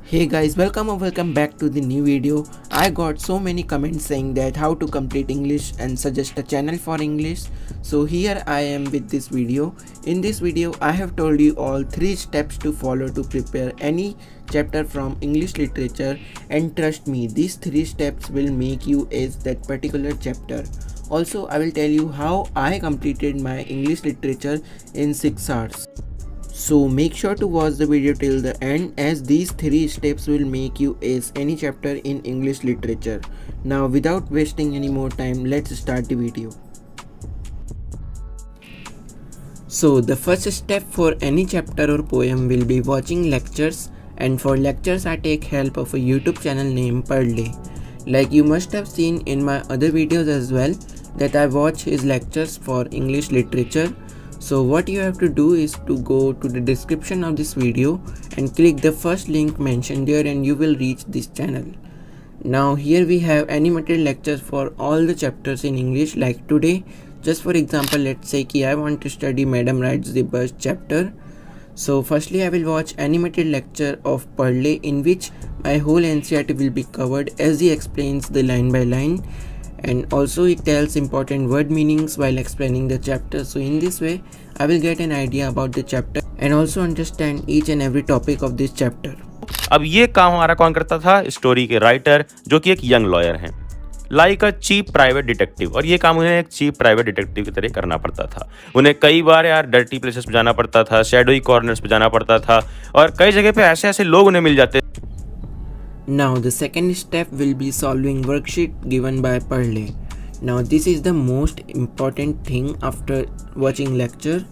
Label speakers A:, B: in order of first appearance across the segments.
A: Hey guys, welcome or welcome back to the new video. I got so many comments saying that how to complete English and suggest a channel for English. So here I am with this video. In this video I have told you all 3 steps to follow to prepare any chapter from English literature, and trust me, these 3 steps will make you ace that particular chapter. Also I will tell you how I completed my English literature in 6 hours. So make sure to watch the video till the end, as these 3 steps will make you ace any chapter in English literature. Now without wasting any more time, let's start the video. So the first step for any chapter or poem will be watching lectures, and for lectures I take help of a YouTube channel named Day. Like you must have seen in my other videos as well that I watch his lectures for English literature. So what you have to do is to go to the description of this video and click the first link mentioned there, and you will reach this channel. Now here we have animated lectures for all the chapters in English. Like today, just for example, let's say I want to study Madam Rides the Bus chapter. So firstly I will watch animated lecture of Day, in which my whole NCRT will be covered as he explains the line by line, and also it tells important word meanings while explaining the chapter. So in this way I will get an idea about the chapter and also understand each and every topic of this chapter.
B: अब ये काम हमारा कौन करता था? Story के writer, जो कि एक यंग लॉयर हैं, like a cheap private detective. और ये काम उन्हें एक चीप प्राइवेट डिटेक्टिव की तरह करना पड़ता था। उन्हें कई बार यार डर्टी प्लेसेस पे जाना पड़ता था, शैडोई कॉर्नर्स पे जाना पड़ता था, और कई जगह पे ऐसे ऐसे लोग उन्हें मिल जाते।
A: Now the second step will be solving worksheet given by Day. Now this is the most important thing after watching lecture.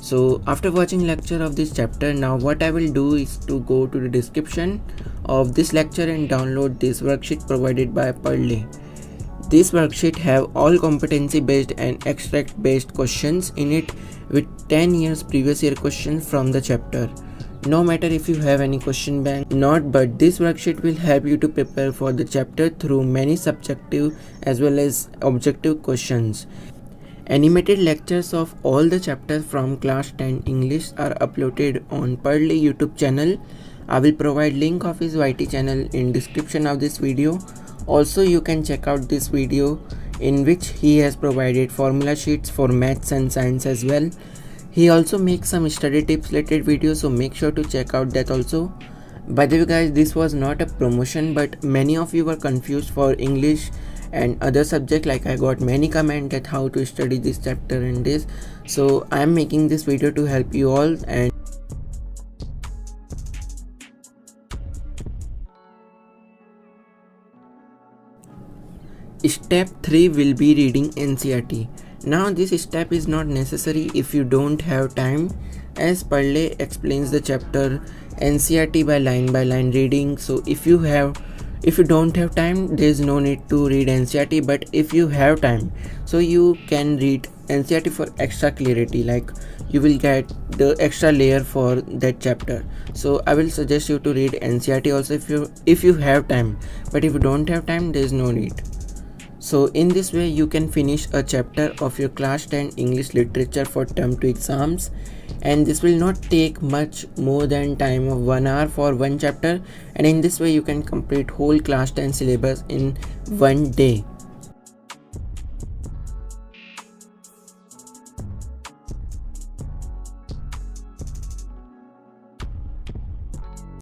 A: So after watching lecture of this chapter, now what I will do is to go to the description of this lecture and download this worksheet provided by Day. This worksheet have all competency based and extract based questions in it, with 10 years previous year questions from the chapter. No matter if you have any question bank not, but this worksheet will help you to prepare for the chapter through many subjective as well as objective questions. Animated lectures of all the chapters from class 10 English are uploaded on Day YouTube channel. I will provide link of his YT channel in description of this video. Also you can check out this video in which he has provided formula sheets for maths and science as well. He also makes some study tips related videos, so make sure to check out that also. By the way guys, this was not a promotion, but many of you were confused for English and other subject. Like I got many comments that how to study this chapter and this, so I am making this video to help you all. And step 3 will be reading NCRT. Now this step is not necessary if you don't have time, as Day explains the chapter NCRT by line reading. So if you don't have time, there is no need to read NCRT. But if you have time, so you can read NCRT for extra clarity, like you will get the extra layer for that chapter. So I will suggest you to read NCRT also if you have time, but if you don't have time, there is no need. So in this way you can finish a chapter of your class 10 English literature for term 2 exams, and this will not take much more than time of 1 hour for one chapter, and in this way you can complete whole class 10 syllabus in one day.